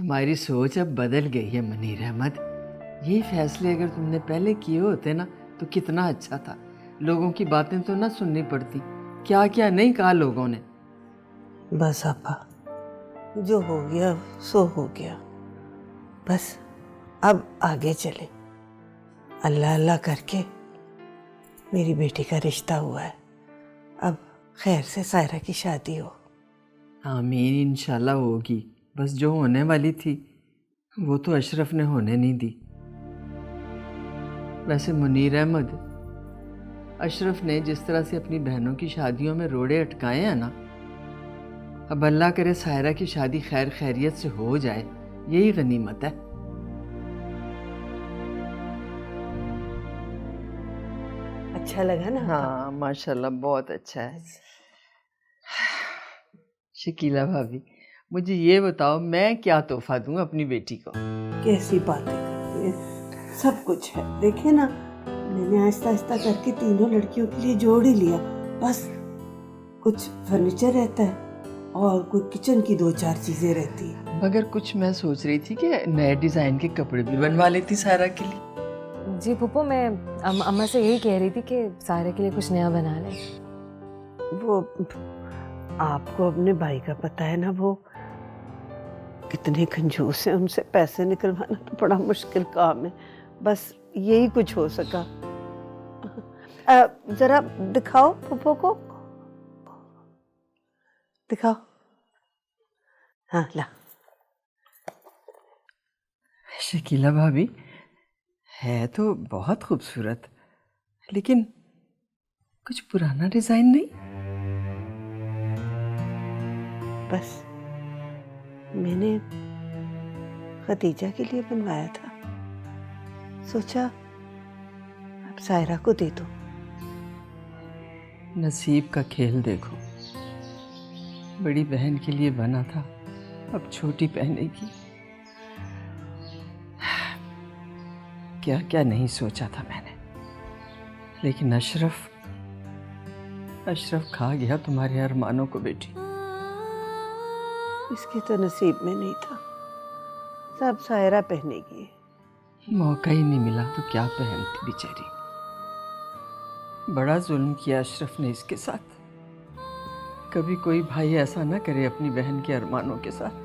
तुम्हारी सोच अब बदल गई है मुनीर अहमद। यही फैसले अगर तुमने पहले किए होते ना तो कितना अच्छा था। लोगों की बातें तो ना सुननी पड़ती। क्या क्या नहीं कहा लोगों ने। बस आपा, जो हो गया सो हो गया। बस अब आगे चले। अल्लाह अल्लाह करके मेरी बेटी का रिश्ता हुआ है। अब खैर से सायरा की शादी हो। आमीन, इंशाल्लाह होगी। बस जो होने वाली थी वो तो अशरफ ने होने नहीं दी। वैसे मुनीर अहमद, अशरफ ने जिस तरह से अपनी बहनों की शादियों में रोड़े अटकाए हैं ना, अब अल्लाह करे सायरा की शादी खैर खैरियत से हो जाए, यही गनीमत है। अच्छा लगा ना? हाँ माशाल्लाह, बहुत अच्छा है। शकीला भाभी, मुझे ये बताओ मैं क्या तोहफा दूं अपनी बेटी को? कैसी बातें करती है, सब कुछ है। देखे ना, मैंने आहिस्ता आहिस्ता करके तीनों लड़कियों के लिए जोड़ ही लिया। बस कुछ फर्नीचर रहता है और कोई किचन की 2-4 चीजें रहती है। मगर कुछ मैं सोच रही थी कि नए डिजाइन के कपड़े भी बनवा लेती सायरा के लिए। जी फूफो, मैं अम्मा से यही कह रही थी कि सायरा के लिए कुछ नया बना लें। वो आपको अपने भाई का पता है ना, वो कितने कंजूस हैं। उनसे पैसे निकलवाना तो बड़ा मुश्किल काम है। बस यही कुछ हो सका। जरा दिखाओ फूफो को, दिखाओ। हाँ ला। शकीला भाभी, है तो बहुत खूबसूरत, लेकिन कुछ पुराना डिजाइन नहीं? बस मैंने खदीजा के लिए बनवाया था, सोचा अब सायरा को दे दो। नसीब का खेल देखो, बड़ी बहन के लिए बना था, अब छोटी पहनेगी। क्या क्या नहीं सोचा था मैंने, लेकिन अशरफ खा गया तुम्हारे अरमानों को बेटी। इसके तो नसीब में नहीं था, सब सायरा पहनेगी। मौका ही नहीं मिला तो क्या पहनती बेचारी। बड़ा जुल्म किया अशरफ ने इसके साथ। कभी कोई भाई ऐसा ना करे अपनी बहन के अरमानों के साथ।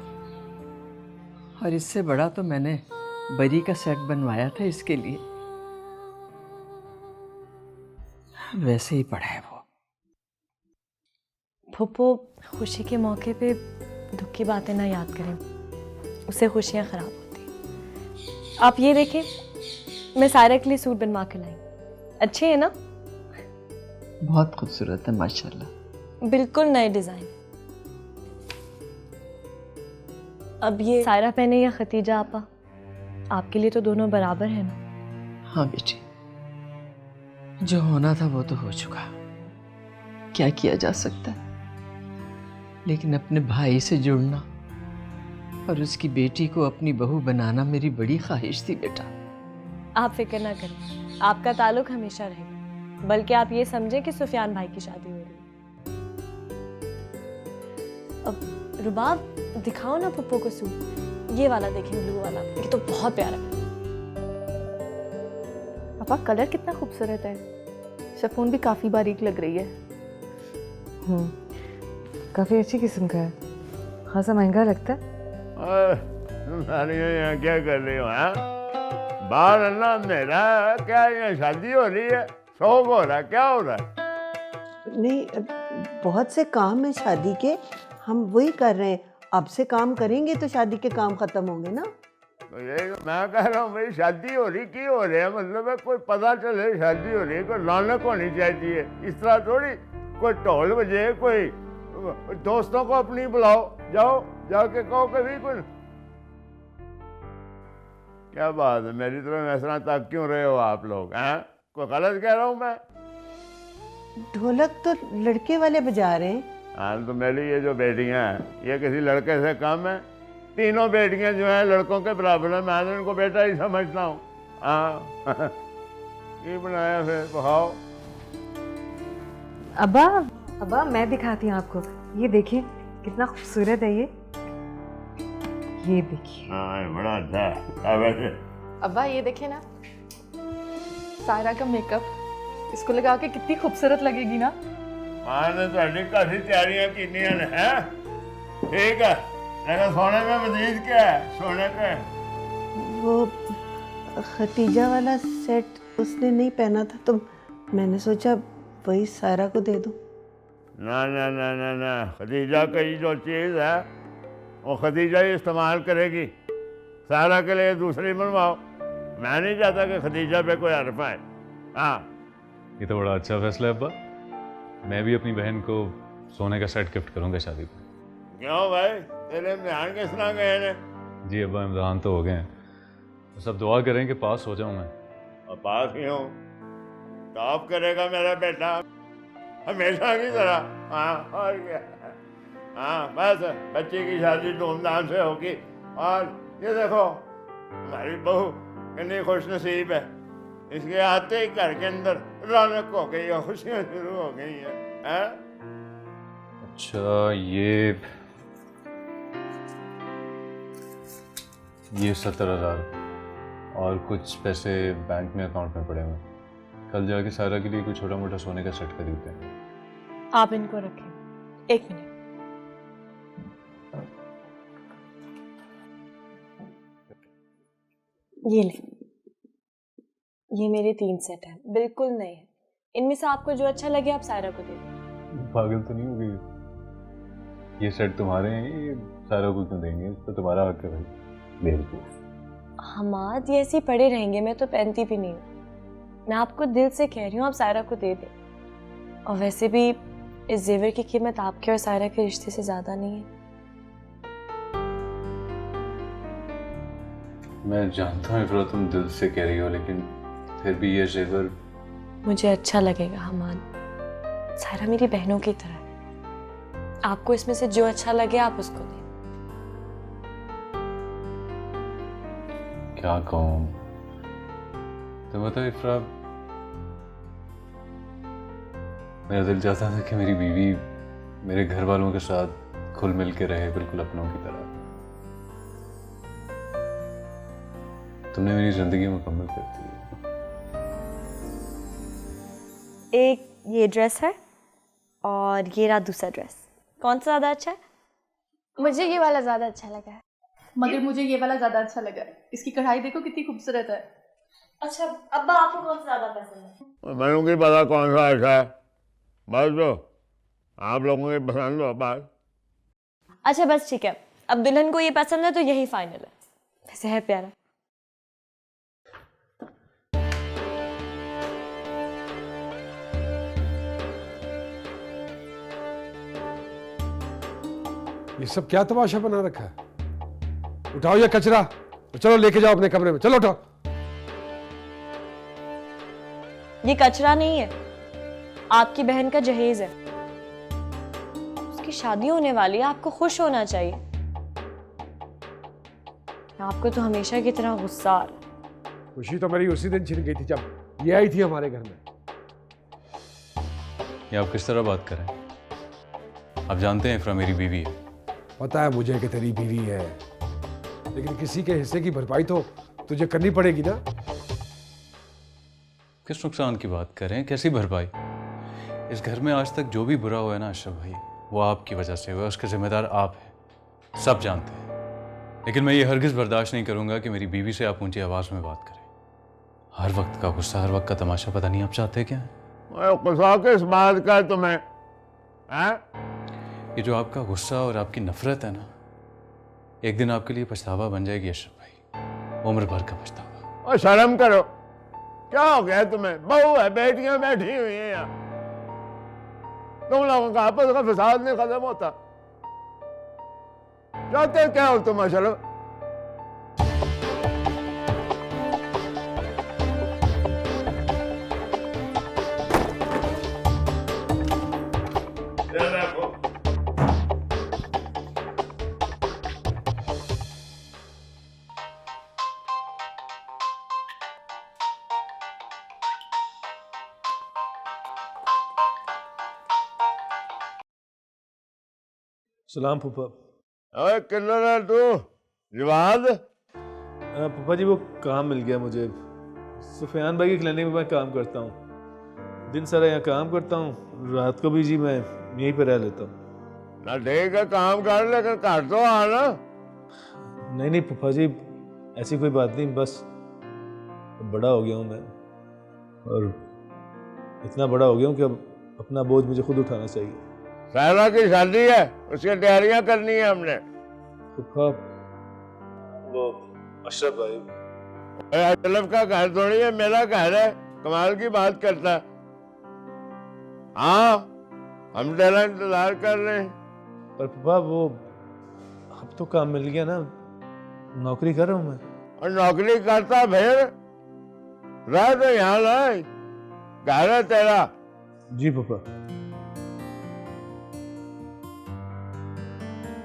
और इससे बड़ा तो मैंने बरी का सेट बनवाया था इसके लिए। वैसे ही पड़ा है वो। फूफो, खुशी के मौके पे दुख की बातें ना याद करें, उससे खुशियाँ खराब होती। आप ये देखें, मैं सायरा के लिए सूट बनवा के लाई। अच्छे हैं ना? बहुत खूबसूरत है माशाल्लाह। बिल्कुल नए डिजाइन। अब ये सायरा पहने या खतीजा आपा, आपके लिए तो दोनों बराबर है ना? हाँ बेटी, जो होना था वो तो हो चुका, क्या किया जा सकता है। लेकिन अपने भाई से जुड़ना और उसकी बेटी को अपनी बहू बनाना मेरी बड़ी ख्वाहिश थी बेटा। आप फिक्र ना करें, आपका ताल्लुक हमेशा रहेगा। बल्कि आप ये समझें कि सुफियान भाई की शादी हो रही है। अब रुबाब, दिखाओ ना पप्पो को सूट। ये वाला देखें, ब्लू वाला, ये तो बहुत प्यारा है। पापा, कलर कितना खूबसूरत है। शिफॉन भी काफी बारीक लग रही है। काफी अच्छी किस्म का है, खासा महंगा लगता है। यहाँ क्या कर रही हो? बाहर अन्ना अंधेरा है, क्या यहाँ शादी हो रही है? शौक हो रहा है? क्या हो रहा है? नहीं, बहुत से काम है शादी के, हम वही कर रहे हैं। अब से काम करेंगे तो शादी के काम खत्म होंगे ना। तो ये मैं कह रहा हूँ भाई, शादी हो रही की हो रही है, मतलब है कोई पता चले शादी हो रही है, कोई रौनक होनी चाहिए। इस तरह थोड़ी कोई ढोल बजे, कोई दोस्तों को अपनी बुलाओ, जाओ जाके कहो कभी कोई। क्या बात है, मेरी तरफ ऐसा तक क्यों रहे हो आप लोग? हैं, कोई गलत कह रहा हूँ मैं? ढोलक तो लड़के वाले बजा रहे हैं। हाँ, तो मेरी ये जो बेटियां हैं, ये किसी लड़के से कम है? तीनों बेटियां जो हैं लड़कों के बराबर है। मैं तो इनको बेटा ही समझता हूँ। हाँ ये बनाया फिर बहाओ। अब्बा, अब्बा मैं दिखाती हूँ आपको। ये देखिए कितना खूबसूरत है। ये देखिए। हाँ ये बड़ा अच्छा है। अब वैसे अब्बा ये देखे ना, सायरा का मेकअप, इसको लगा के कितनी खूबसूरत लगेगी ना। मां ने तो काफी तैयारियां की है। ठीक है, लेकिन सोने में मजीद क्या है? सोने का वो खतीजा वाला सेट उसने नहीं पहना था, तो मैंने सोचा वही सायरा को दे दूं। ना ना ना ना ना, खदीजा की जो चीज़ है वो खदीजा ही इस्तेमाल करेगी। सारा के लिए दूसरी बनवाओ। मैं नहीं चाहता कि खदीजा पे कोई हर्फ आए। हाँ ये तो बड़ा अच्छा फैसला है अब्बा। मैं भी अपनी बहन को सोने का सेट गिफ्ट करूंगा शादी पर। क्यों भाई, तेरे इम्तिहान किस तरह गए ने? जी अब्बा, इम्तहान तो हो गए हैं, तो सब दुआ करें कि पास हो जाऊं मैं। और पास ही हूँ, टॉप करेगा मेरा बेटा हमेशा की तरह। हाँ और क्या। हाँ बस बच्चे की शादी धूमधाम से होगी। और ये देखो हमारी बहू कितनी खुश नसीब है, इसके आते ही घर के अंदर रौनक हो गई है, खुशियाँ शुरू हो गई हैं। अच्छा ये 70,000 और कुछ पैसे बैंक में अकाउंट में पड़े हुए हैं। कल जाके सारा के लिए कोई छोटा मोटा सोने का सेट खरीदते हैं। आप इनको रखें, एक मिनट। ये ले, ये मेरे 3 सेट हैं, बिल्कुल नए हैं। इनमें से आपको जो अच्छा लगे आप सायरा को दे दें। पागल तो नहीं हो गई? ये सेट तुम्हारे हैं, ये सारा को क्यों देंगे? इस तो तुम्हारा हक है भाई। हमाद ये ऐसे ही पड़े रहेंगे, मैं तो पहनती भी नहीं हूँ। मैं आपको दिल से कह रही हूँ आप सायरा को दे दें। और वैसे भी इस जेवर की कीमत आपके और सायरा के रिश्ते से ज्यादा नहीं है। मैं जानता हूँ इफ़रा तुम दिल से कह रही हो, लेकिन फिर भी ये जेवर मुझे अच्छा लगेगा हमाद। सायरा मेरी बहनों की तरह है। आपको इसमें से जो अच्छा लगे आप उसको दें। क्या कहूँ? तो बताओ इफ़रा, मेरा दिल चाहता था कि मेरी बीवी मेरे घर वालों के साथ घुल मिल के रहे, बिल्कुल अपनों की तरह। तुमने मेरी जिंदगी मुकम्मल कर दी है। एक ये ड्रेस है और ये रहा दूसरा ड्रेस। कौन सा ज्यादा अच्छा है? मुझे ये वाला ज़्यादा अच्छा लगा है। मगर मुझे ये वाला ज्यादा अच्छा लगा। इसकी कढ़ाई देखो कितनी खूबसूरत है। अच्छा अब्बा, आपको कौन सा ज्यादा पसंद है? मैंने की पता कौन सा अच्छा है, बस दो आप लोगों की पसंद हो बात। अच्छा बस ठीक है, अब दुल्हन को ये पसंद है तो यही फाइनल है। वैसे है प्यारा। ये सब क्या तमाशा बना रखा है? उठाओ ये कचरा और चलो लेके जाओ अपने कमरे में। चलो उठाओ। ये कचरा नहीं है, आपकी बहन का जहेज है। उसकी शादी होने वाली है, आपको खुश होना चाहिए। आपको तो हमेशा की तरह गुस्सा आ रहा है। खुशी तो मेरी उसी दिन छिन गई थी जब ये आई थी हमारे घर में। ये आप किस तरह बात कर रहे हैं? आप जानते हैं इफ़रा मेरी बीवी है। पता है मुझे कि तेरी बीवी है, लेकिन किसी के हिस्से की भरपाई तो तुझे करनी पड़ेगी ना। किस नुकसान की बात कर रहे हैं? कैसी भरपाई? इस घर में आज तक जो भी बुरा हुआ है ना अशरफ भाई, वो आपकी वजह से हुआ है। उसके जिम्मेदार आप हैं, सब जानते हैं। लेकिन मैं ये हरगिज़ बर्दाश्त नहीं करूंगा कि मेरी बीवी से आप ऊंची आवाज़ में बात करें। हर वक्त का गुस्सा, हर वक्त का तमाशा, पता नहीं आप चाहते क्या है? गुस्सा किस बात का है तुम्हें? ये जो आपका गुस्सा और आपकी नफरत है ना, एक दिन आपके लिए पछतावा बन जाएगी अशरफ भाई, उम्र भर का पछतावा। और शर्म करो, क्या हो गया तुम्हें? बहू है, बेटियां बैठी हुई हैं यहाँ, तुम लोगों का आपस का फसाद नहीं खत्म होता। चाहते क्या हो तुम अशरफ? सलाम फूफा। अरे किल्लर है तू, जवाद पापा जी वो काम मिल गया मुझे। सुफियान भाई की क्लिनिक में मैं काम करता हूँ, दिन सारा यहाँ काम करता हूँ, रात को भी जी मैं यहीं पर रह लेता हूँ। ना ठीक है, काम कर लेकर घर तो आना। नहीं नहीं पापा जी ऐसी कोई बात नहीं, बस बड़ा हो गया हूँ मैं और इतना बड़ा हो गया हूँ कि अब अपना बोझ मुझे खुद उठाना चाहिए। सारा की शादी है, उसकी तैयारियां करनी है हमने। पापा वो अशरफ भाई, अशरफ का घर थोड़ी है, मेरा घर है। कमाल की बात करता है। हाँ, हम तेरा इंतजार कर रहे हैं। पर पापा वो अब तो काम मिल गया ना, नौकरी कर रहा हूँ मैं। और नौकरी करता फिर रह तो यहाँ रह, घर है तेरा। जी पापा।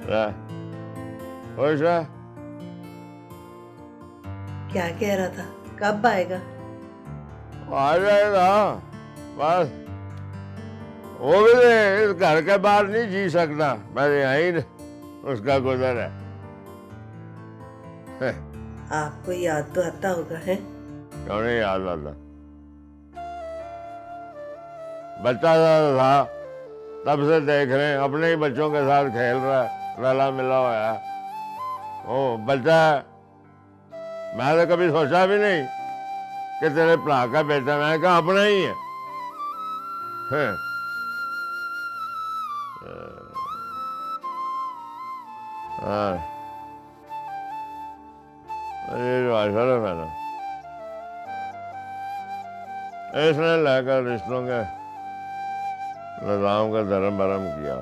रह, खुश है। क्या कह रहा था, कब आएगा? आ जाएगा बस। वो भी इस घर के बाहर नहीं जी सकता, बस यहीं उसका गुजर है। आपको याद तो आता होगा है? क्यों नहीं याद आता? बच्चा था तब से देख रहे हैं, अपने ही बच्चों के साथ खेल रहा है, रला मिला हुआ है। ओ बच्चा है, मैं तो कभी सोचा भी नहीं कि तेरे भरा का बेटा, मैं कहा अपना ही है। ये जो अशरफ है ना, इसने लेकर रिश्तों के निजाम का धर्म भरम किया।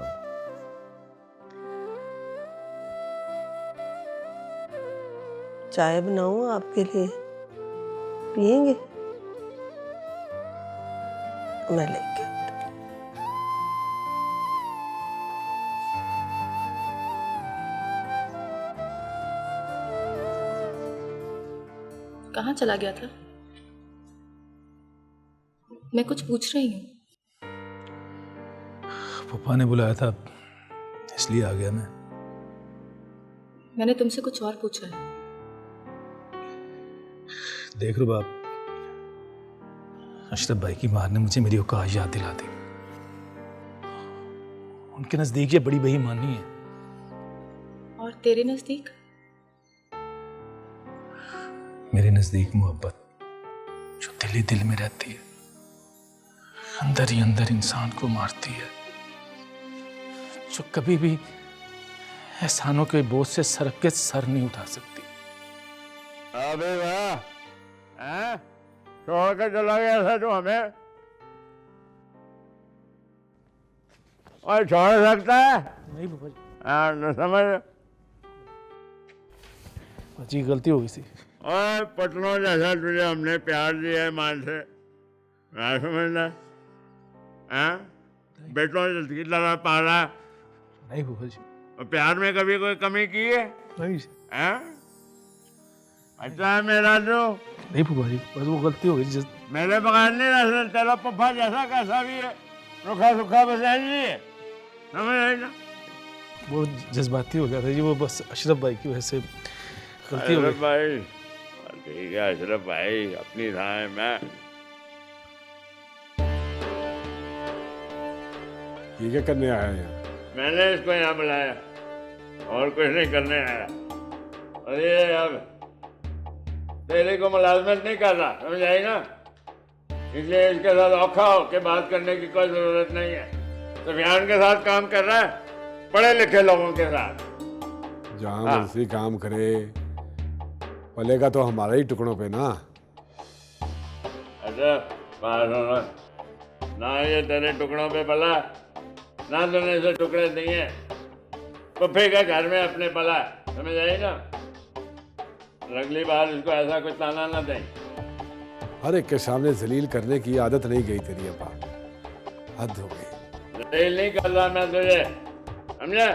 चाय बनाऊं आपके लिए, पियेंगे? मैं लेके आती हूँ। कहाँ चला गया था? मैं कुछ पूछ रही हूँ। पापा ने बुलाया था इसलिए आ गया मैं। मैंने तुमसे कुछ और पूछा है। देख लो बाप, अशरफ भाई की मार ने मुझे मेरी औकात याद दिला दी। उनके नजदीक ये बड़ी बेईमानी है। और तेरे नजदीक? मेरे नजदीक मोहब्बत जो दिल ही दिल में रहती है, अंदर ही अंदर इंसान को मारती है, जो कभी भी एहसानों के बोझ से सरक के सर नहीं उठा सकती। अबे वाह, छोड़ कर चला गया था जो हमें, और छोड़ सकता है? नहीं पापा जी, न समझ। जी गलती हो गई थी। और पटनों जैसा तुझे हमने प्यार दिया है मान से, ना समझना। बेटों की तरह पाला। नहीं पापा जी। और प्यार में कभी कोई कमी की है? नहीं। अच्छा है मेरा जो। नहीं पापा जी, बस वो गलती हो गई। मेरे बगैर नहीं रह सकता, तेरा पप्पा जैसा कैसा भी है, रुखा सुखा बस नहीं है, समझ आई ना? वो जज्बाती हो गया था जी, वो बस अशरफ भाई की वजह से गलती हो गई। अशरफ भाई ठीक है, अशरफ भाई अपनी राय में। ये क्या करने आया है यहाँ? मैंने इसको यहाँ बुलाया और कुछ नहीं करने आया। और ये अब तेरे को मुलाजमत नहीं कर रहा, समझ आई ना? इसलिए इसके साथ औखा हो के बात करने की कोई जरूरत नहीं है। सुफियान के साथ काम कर रहा है, पढ़े लिखे लोगों के साथ। जहाँ मर्जी काम करे, पलेगा तो हमारा ही टुकड़ों पे ना। अच्छा बात होना ना, ये तेरे टुकड़ों पे पला ना, तूने इसे टुकड़े नहीं है, पप्पे का घर में अपने पला, समझ आई ना? अगली बार इसको ऐसा कुछ ताना ना दें। हर एक के सामने जलील करने की आदत नहीं गई तेरी अब्बा, हद हो गई। जलील नहीं कर रहा मैं तुझे, समझा?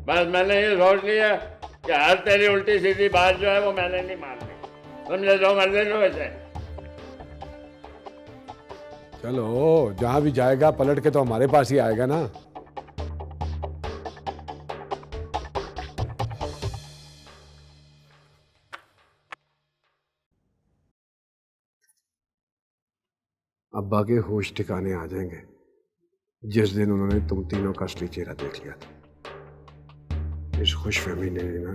बस मैंने ये सोच लिया कि हर तेरी उल्टी सीधी बात जो है वो मैंने नहीं माननी, समझे? जो मर्जी लो वैसे। चलो जहाँ भी जाएगा पलट के तो हमारे पास ही आएगा ना। अब्बा के होश ठिकाने आ जाएंगे जिस दिन उन्होंने तुम तीनों का असली चेहरा देख लिया था। इस खुशफहमी ने ना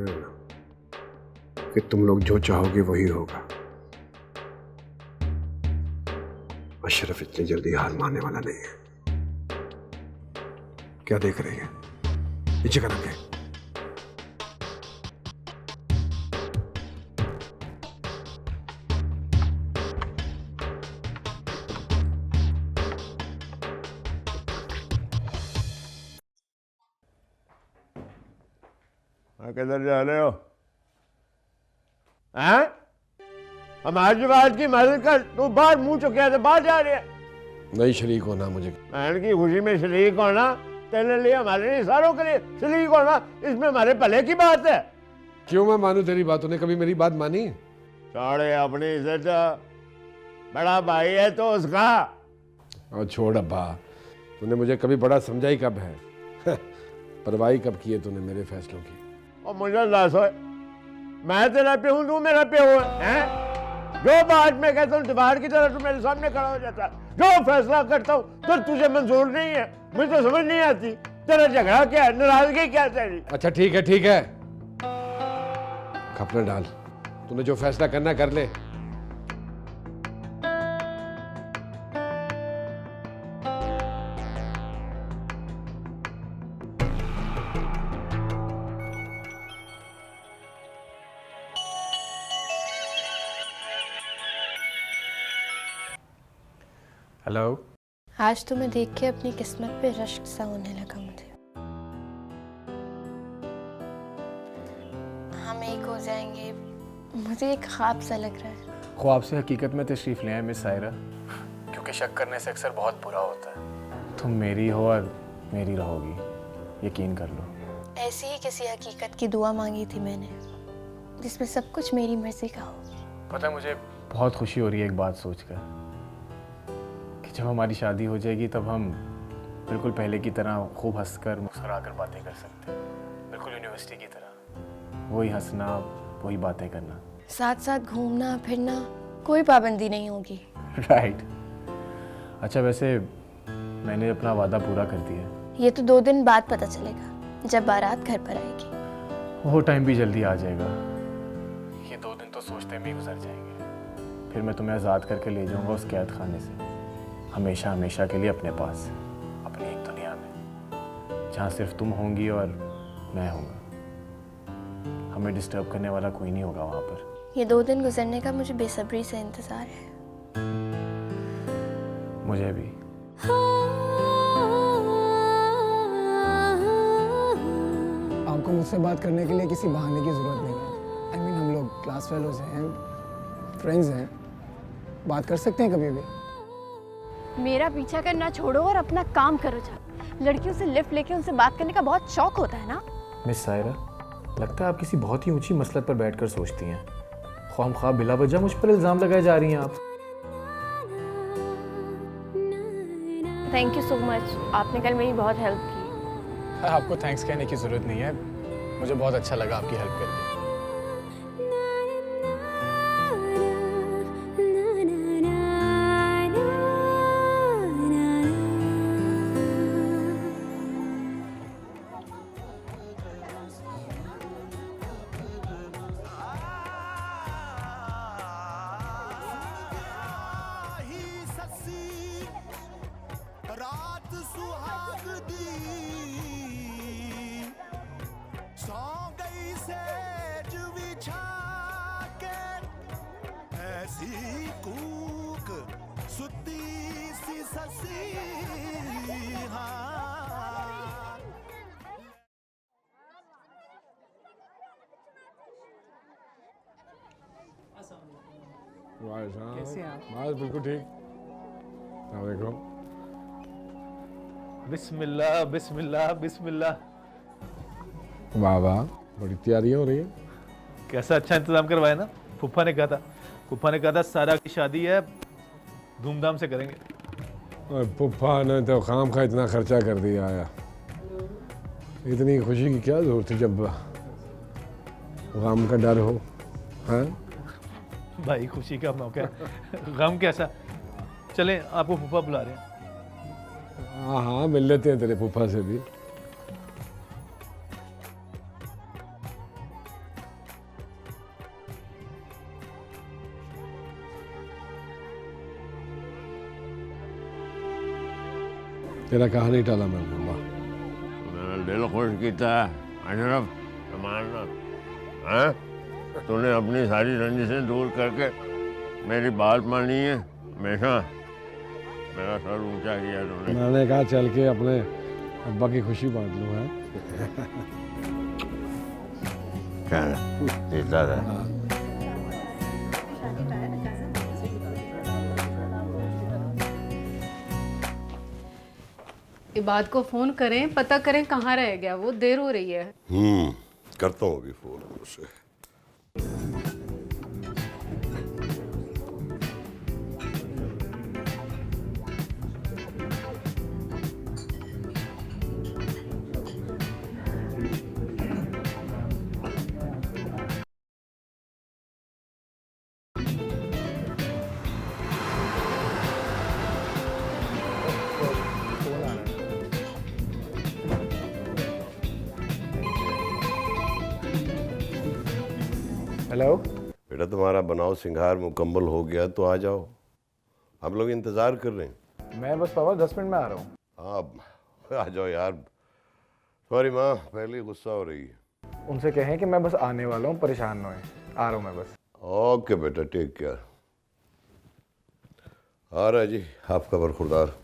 कि तुम लोग जो चाहोगे वही होगा। अशरफ इतनी जल्दी हार मानने वाला नहीं है। क्या देख रही है? नीचे कर रखे। किधर जा रहे हो? हैं? हमारी बात की मदद कर। तू बाहर मुंह चुके थे, बाहर जा रही है। नहीं शरीक होना मुझे। बहन की खुशी में शरीक होना तेरे लिए, हमारे लिए, सारों के लिए शरीक होना, इसमें हमारे भले की बात है। क्यों मैं मानूं तेरी बात? तूने कभी मेरी बात मानी? छोड़े अपनी इज्जत, बड़ा भाई है तो उसका। और छोड़ अब्बा, तूने मुझे कभी बड़ा समझा ही कब है? परवाही कब की है तूने मेरे फैसलों की? और मुझे लाश हो, मैं तेरा पे हूँ, तू मेरा पे हो है? जो बात मैं कहता हूँ दीवार की तरह तू मेरे सामने खड़ा हो जाता है। जो फैसला करता हूँ तो तुझे मंजूर नहीं है। मुझे तो समझ नहीं आती तेरा झगड़ा क्या है, नाराजगी क्या है तेरी? अच्छा ठीक है ठीक है, खपना डाल। तूने जो फैसला करना कर ले। हेलो। आज तुम्हें देख के अपनी किस्मत पे रश्क सा होने लगा मुझे। हम एक हो जाएंगे, मुझे एक ख्वाब सा लग रहा है। ख्वाब से हकीकत में तशरीफ़ ले आए मिस सायरा, क्योंकि शक करने से अक्सर बहुत बुरा होता है। तुम मेरी हो और मेरी रहोगी, यकीन कर लो। ऐसी ही किसी हकीकत की दुआ मांगी थी मैंने, जिसमें सब कुछ मेरी मर्जी का हो। पता है मुझे बहुत खुशी हो रही है एक बात सोचकर कि जब हमारी शादी हो जाएगी तब हम बिल्कुल पहले की तरह खूब हंसकर मुस्कुराकर बातें कर सकते हैं, बिल्कुल यूनिवर्सिटी की तरह। वही हंसना, वही बातें करना, साथ साथ घूमना फिरना, कोई पाबंदी नहीं होगी। राइट। अच्छा वैसे मैंने अपना वादा पूरा कर दिया। ये तो 2 दिन बाद पता चलेगा, जब बारात घर पर आएगी। वो टाइम भी जल्दी आ जाएगा। ये 2 दिन तो सोचते में ही गुजर जाएंगे। फिर मैं तुम्हें आज़ाद करके ले जाऊंगा उस कैद खाने से, हमेशा हमेशा के लिए अपने पास, अपनी एक दुनिया में जहाँ सिर्फ तुम होंगी और मैं होऊंगा। हमें डिस्टर्ब करने वाला कोई नहीं होगा वहाँ पर। ये 2 दिन गुजरने का मुझे बेसब्री से इंतज़ार है। मुझे भी। आपको मुझसे बात करने के लिए किसी बहाने की ज़रूरत नहीं है। I mean, हम लोग क्लास फेलोज हैं, फ्रेंड्स हैं, बात कर सकते हैं कभी भी। मेरा पीछा करना छोड़ो और अपना काम करो। जा लड़कियों से लिफ्ट लेके उनसे बात करने का बहुत शौक होता है ना? मिस सायरा, लगता है आप किसी बहुत ही ऊंची मसलत पर बैठकर सोचती हैं। ख्वाम बिला वजह मुझ पर इल्ज़ाम लगाए जा रही हैं आप। थैंक यू सो मच, आपने कल मेरी बहुत हेल्प की। आपको थैंक्स कहने की ज़रूरत नहीं है, मुझे बहुत अच्छा लगा आपकी हेल्प करके। रात सुहाग दी सौ गई सेज बिछा के ऐसी कूक सुती सी ससी कैसे हैं आप? बस बिल्कुल ठीक। देखो बिस्मिल्लाह बिस्मिल्लाह बिस्मिल्लाह। वाह वाह, बड़ी तैयारियां हो रही है। कैसा अच्छा इंतजाम करवाया ना। फूफा ने कहा था सारा की शादी है, धूमधाम से करेंगे। और फूफा ने तो खाम खा इतना खर्चा कर दिया है। इतनी खुशी की क्या जरूरत थी जब गम का डर हो। हाँ भाई खुशी का मौका है, गम कैसा? चलें, आपको फूफा बुला रहे हैं। हाँ हाँ, मिल लेते हैं तेरे फूफा से भी। तेरा कहानी टाला मैं बोला, मेरा दिल खुश किया अशरफ मानना। हाँ, तूने अपनी सारी रंजिशें दूर करके मेरी बात मानी है। हमेशा मेरा सर ऊंचा किया तूने। मैंने कहा चल के अपने अब्बा की खुशी बांट लूं। है क्या देता था? इबाद को फोन करें, पता करें कहाँ रह गया वो, देर हो रही है। करता हूँ अभी फोन उसे। हेलो बेटा, तुम्हारा बनाव सिंगार मुकम्मल हो गया तो आ जाओ, हम लोग इंतजार कर रहे हैं। मैं बस पापा 10 मिनट में आ रहा हूँ। हाँ आ जाओ यार। सॉरी माँ, पहले गुस्सा हो रही है। उनसे कहें कि मैं बस आने वाला हूँ, परेशान ना होए। आ रहा हूँ मैं बस। ओके बेटा, टेक केयर। आ रहा है जी, आपका बरखुरदार।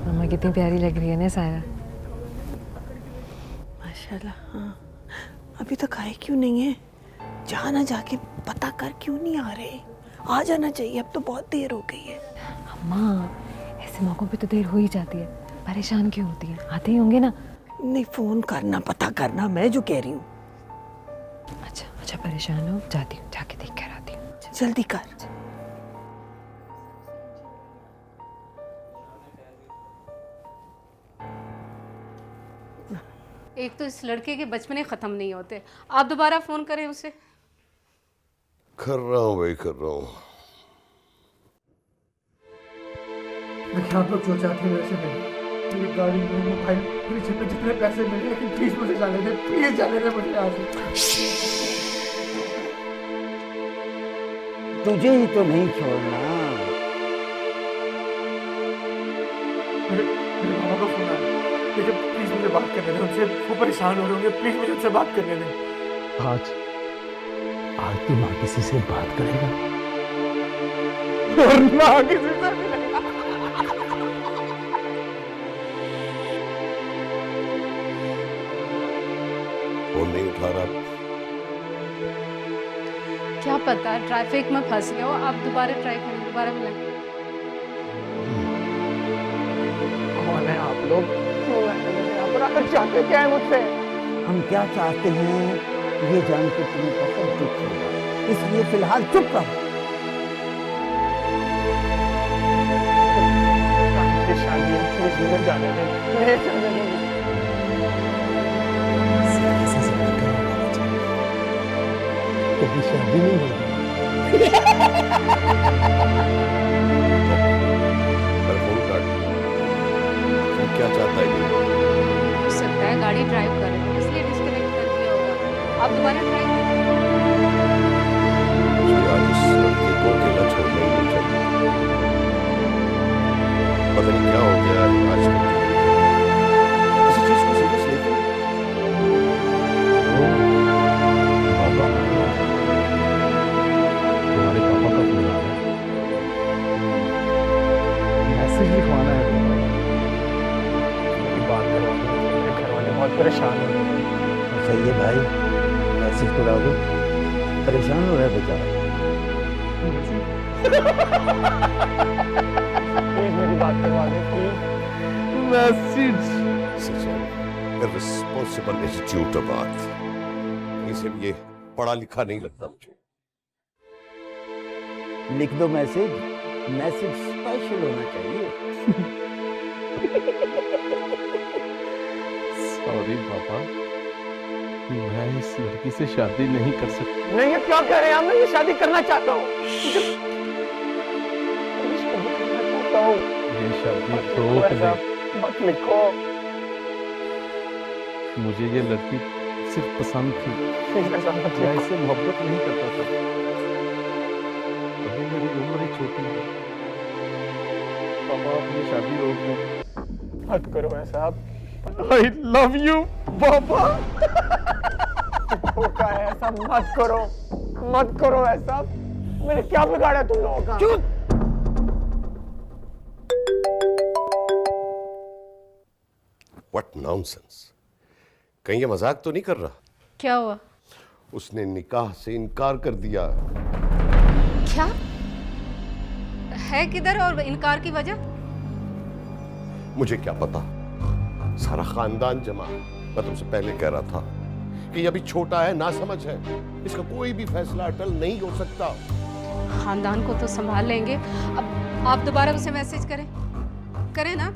मम्मा कितनी प्यारी लग रही है ना सायरा। माशाल्लाह। हाँ, अभी तक आए क्यों नहीं है? जा ना, जाके पता कर क्यों नहीं आ रहे। आ जाना चाहिए, अब तो बहुत देर हो गई है। अम्मा, ऐसे मौकों पे तो देर हो ही जाती है, परेशान क्यों होती है? आते ही होंगे ना। नहीं, फोन करना, पता करना, मैं जो कह रही हूँ। अच्छा अच्छा, परेशान हो, जाती हूँ, जाके देख कर आती हूँ। जल्दी कर। एक तो इस लड़के के बचपने ख़त्म नहीं होते, आप दोबारा फ़ोन करें उसे। कर रहा हूँ भाई, कर रहा हूँ। देखिए, आप लोग जो चाहते हैं वैसे नहीं। मेरी गाड़ी में, मोबाइल, फ्रिज में जितने पैसे मिले, लेकिन प्लीज मुझे जाने दे, प्लीज जाने दे मुझे यहाँ से। तुझे ही तो नहीं छोड़ना। मेरे मामा का फोन आया, लेकिन प्लीज मुझे बात करने दें उनसे। वो परेशान हो रहे होंगे, प्लीज मुझे उनसे बात करने दें। आज तू माँ किसी से बात करेगा? और माँ किसी से मिलेगा। फोन नहीं उठा रहा। क्या पता ट्रैफिक में फंस गया हो, आप दोबारा ट्राई करें, दोबारा मिलें। कौन है आप लोग? यहाँ पर आकर चाहते क्या है मुझसे? हम क्या चाहते हैं ये जान के तुम्हें पसंद चुप होगा, इसलिए फिलहाल चुप रहो। शादी है, प्लीज मुझे जाने दें, प्लीज जाने दें। कभी शादी नहीं होगी। फोन काट। तू क्या चाहता है? हो सकता है गाड़ी ड्राइव कर रहे हो, इसलिए डिस्कनेक्ट कर दिया होगा। आप दोबारा ट्राई करें। मुझे आज इस लड़के को अकेला छोड़ना ही नहीं चाहिए। पता नहीं क्या हो गया है आजकल। किसी चीज को सीरियस लेते हैं। बाबा, तुम्हारे पापा का फोन आ रहा है। मैसेज लिखवाना है तुम्हें। बात करवा दो, मेरे घर वाले बहुत परेशान हो रहे हैं। सही है भाई, मैसेज करा दो, परेशान हो रहा है बेचारा। प्लीज मेरी बात करवा दो, प्लीज। मैसेज। रिस्पॉन्सिबल एटीट्यूड बात। इसे ये पढ़ा लिखा नहीं लगता मुझे। लिख दो मैसेज, मैसेज स्पेशल होना चाहिए। सॉरी पापा, मैं इस लड़की से शादी नहीं कर सकता। नहीं, ये क्या कह रहे हैं आप? मैं ये शादी करना चाहता हूँ। ये शादी रोक दे। मत लिखो। मुझे ये लड़की सिर्फ पसंद थी, मैं इससे मोहब्बत नहीं करता था। अभी मेरी उम्र ही छोटी है। पापा अपनी शादी रोक दो। मत करो ऐसा। I love you, पापा। धोखा है ऐसा, मत करो, मत करो ऐसा। मैंने क्या बिगाड़ा तुम लोगों का? चुप। What nonsense! कहीं ये मजाक तो नहीं कर रहा? क्या हुआ? उसने निकाह से इनकार कर दिया। क्या है किधर और इनकार की वजह? मुझे क्या पता, सारा खानदान जमा। मैं तुमसे पहले कह रहा था कि ये अभी छोटा है, नासमझ है, इसका कोई भी फैसला अटल नहीं हो सकता। खानदान को तो संभाल लेंगे। अब आप दोबारा उसे मैसेज करें ना।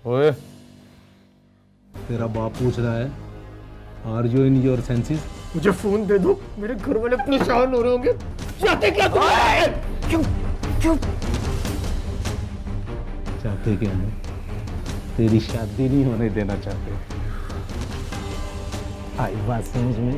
ओए, तेरा बाप पूछ रहा है, are you in your senses? मुझे फोन दे दो, मेरे घर वाले परेशान हो रहे होंगे। चाहते क्या तुम? चुप चुप। चाहते क्या मैं तेरी शादी नहीं होने देना चाहते। आई बात समझ में?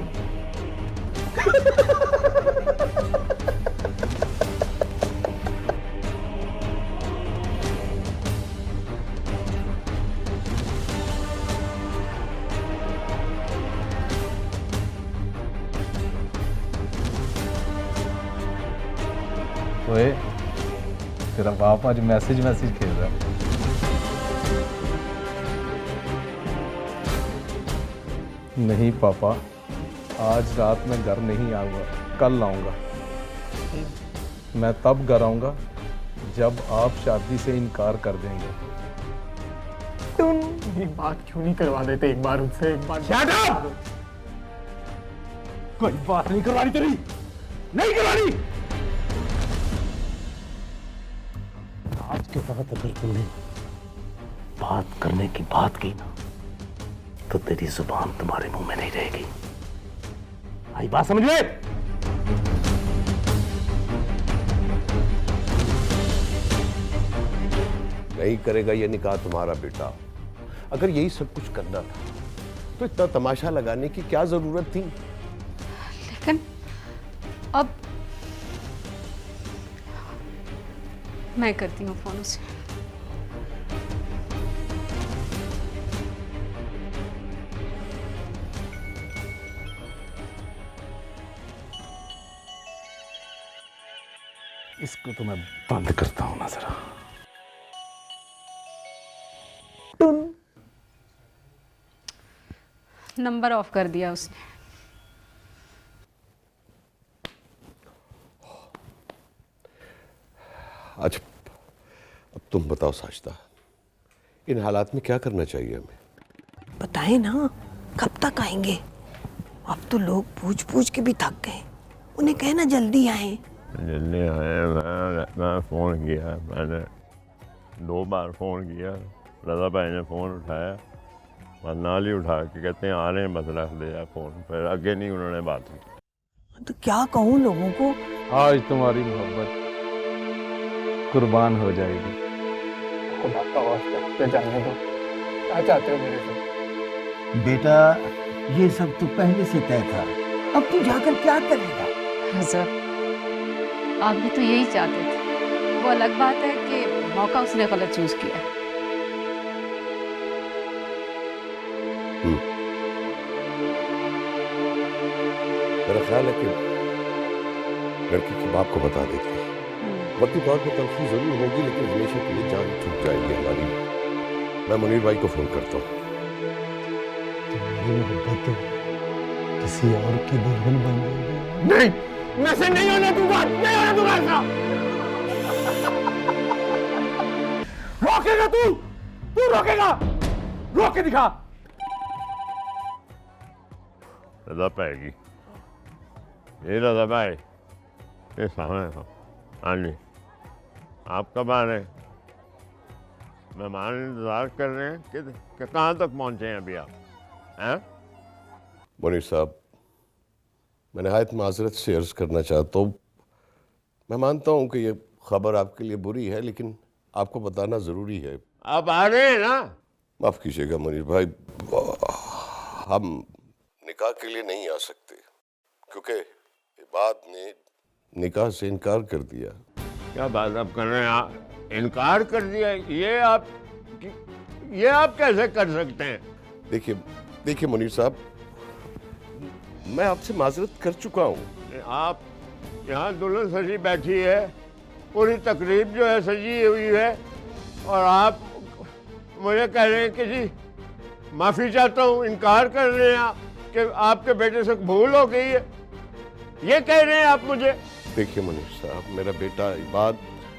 ओए, तेरा बाप आज मैसेज खेल रहा है। नहीं पापा, आज रात में घर नहीं आऊंगा, कल आऊंगा। मैं तब घर आऊंगा जब आप शादी से इनकार कर देंगे। तुम ये बात क्यों नहीं करवा देते एक बार उनसे? एक बार Shut up! कोई बात नहीं करवानी तेरी, नहीं करवानी। आज के बाद अगर तुमने बात करने की बात की ना, तो तेरी जुबान तुम्हारे मुंह में नहीं रहेगी। आई बात समझ में? नहीं करेगा ये निकाह तुम्हारा बेटा। अगर यही सब कुछ करना था तो इतना तमाशा लगाने की क्या जरूरत थी? लेकिन अब मैं करती हूँ फोन उसे। इसको तो मैं बंद करता हूं ना जरा। नंबर ऑफ कर दिया उसने। अच्छा, अब तुम बताओ साजिदा, इन हालात में क्या करना चाहिए हमें? बताए ना, कब तक आएंगे? अब तो लोग पूछ पूछ के भी थक गए। उन्हें कहना जल्दी आए। जल्दी आए। मैं फ़ोन किया, मैंने 2 बार फ़ोन किया। रज़ा भाई ने फ़ोन उठाया, मैं नाल ही उठा के कहते हैं आ रहे हैं, बस रख दिया फ़ोन। फिर आगे नहीं उन्होंने बात की। तो क्या कहूँ लोगों को? आज तुम्हारी मोहब्बत कुर्बान हो जाएगी। खुदा का वास्ता जाने दो, क्या चाहते हो मेरे से? बेटा, ये सब तो पहले से तय था। अब तू जाकर क्या करेगा? रज़ा, आप भी तो यही चाहते थे। वो अलग बात है कि मौका उसने गलत चूज किया। मेरा ख्याल है कि लड़की के बाप को बता देते हैं। वक्ती तौर पर तलखी जरूर होगी, लेकिन हमेशा के लिए जान छूट जाएगी हमारी। मैं मुनीर भाई को फोन करता हूँ। तुम्हारी मोहब्बत किसी और की दुल्हन बन गई। नहीं, मैं से नहीं होने दूंगा, नहीं होने दूंगा ऐसा। रोकेगा तू रोकेगा? रोक के दिखा। रजा पाएगी, ये रजा पाए ये सामने था। हाँ जी, आप कब आ रहे हैं? मेहमान इंतजार कर रहे हैं कि कहाँ तक पहुँचे हैं अभी आप? हैं? मुनीर साहब, मैं नहायत माजरत से अर्ज़ करना चाहता हूँ। मैं मानता हूँ कि ये खबर आपके लिए बुरी है, लेकिन आपको बताना ज़रूरी है। आप आ रहे हैं ना? माफ़ कीजिएगा मुनीर भाई, हम निकाह के लिए नहीं आ सकते क्योंकि इबाद ने निकाह से इनकार कर दिया। क्या बात आप कर रहे हैं? इनकार कर दिया? ये आप कैसे कर सकते हैं? देखिए मुनीर साहब, मैं आपसे माजरत कर चुका हूँ। आप यहाँ दुल्हन सजी बैठी है, पूरी तकरीब जो है सजी हुई है, और आप मुझे कह रहे हैं कि जी माफ़ी चाहता हूँ, इनकार कर रहे हैं आप कि आपके बेटे से भूल हो गई है, ये कह रहे हैं आप मुझे? देखिए मुनीर साहब, मेरा बेटा इबाद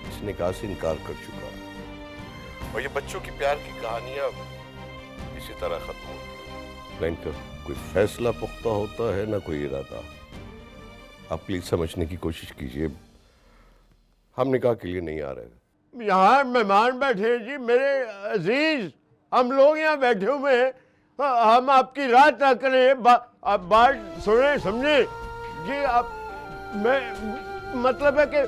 इस निकाह से इनकार कर चुका है, और ये बच्चों की प्यार की कहानियाँ इसी तरह ख़त्म होती हैं। ना इनका कोई फैसला पुख्ता होता है, ना कोई इरादा। आप प्लीज समझने की कोशिश कीजिए, हम निकाह के लिए नहीं आ रहे। यहाँ मेहमान बैठे हैं जी, मेरे अजीज, हम लोग यहाँ बैठे हुए हैं, हम आपकी रात ना करें, आप बात सुने समझे जी। आप मतलब है कि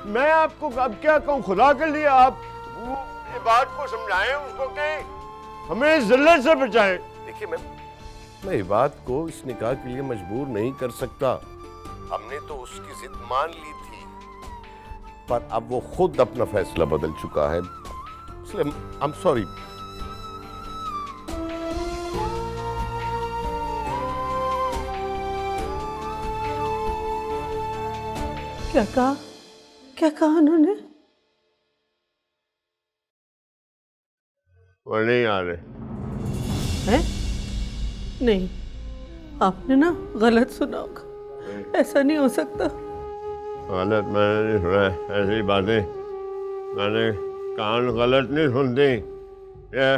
मैं आपको अब क्या कहूँ, खुदा के लिए आप ये बात को समझाएं उसको कि हमें इस जिल्लत से बचाएं। देखिए मैं इबाद को इस निकाह के लिए मजबूर नहीं कर सकता। हमने तो उसकी जिद मान ली थी, पर अब वो खुद अपना फैसला बदल चुका है, इसलिए आई एम सॉरी। क्या कहा उन्होंने? वो नहीं आ रहे हैं? नहीं, आपने ना गलत सुना होगा, ऐसा नहीं हो सकता। गलत मैंने नहीं सुना, ऐसी बातें मैंने कान गलत नहीं सुनती। ये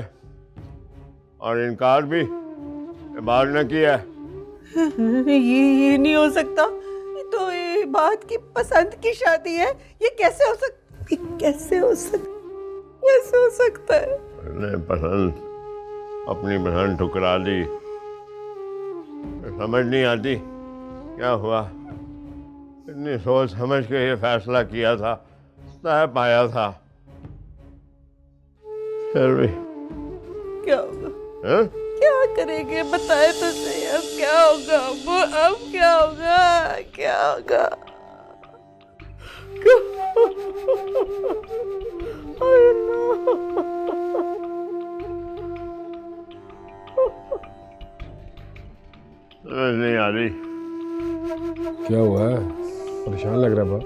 और इनकार भी इबाद ने किया। ये नहीं हो सकता, ये तो इबाद की पसंद की शादी है, ये कैसे हो सकता है? मैंने पसंद अपनी पसंद ठुकरा दी, समझ नहीं आती क्या हुआ। इतनी सोच समझ के ये फैसला किया था, तय पाया था, फिर भी क्या होगा? है? क्या करेंगे बताए तो सही, अब क्या होगा? अब क्या होगा? समझ नहीं आ रही। क्या हुआ है? परेशान लग रहा है।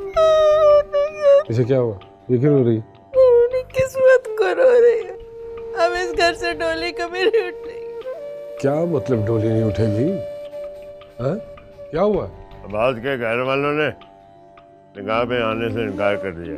इसे क्या हुआ? ये क्यों रो रही? मेरी किस्मत को रो रही है, अब इस घर से डोली कभी नहीं उठेगी। क्या मतलब डोली नहीं उठेगी? हाँ? क्या हुआ? इबाद के घर वालों ने निकाह में आने से इनकार कर दिया।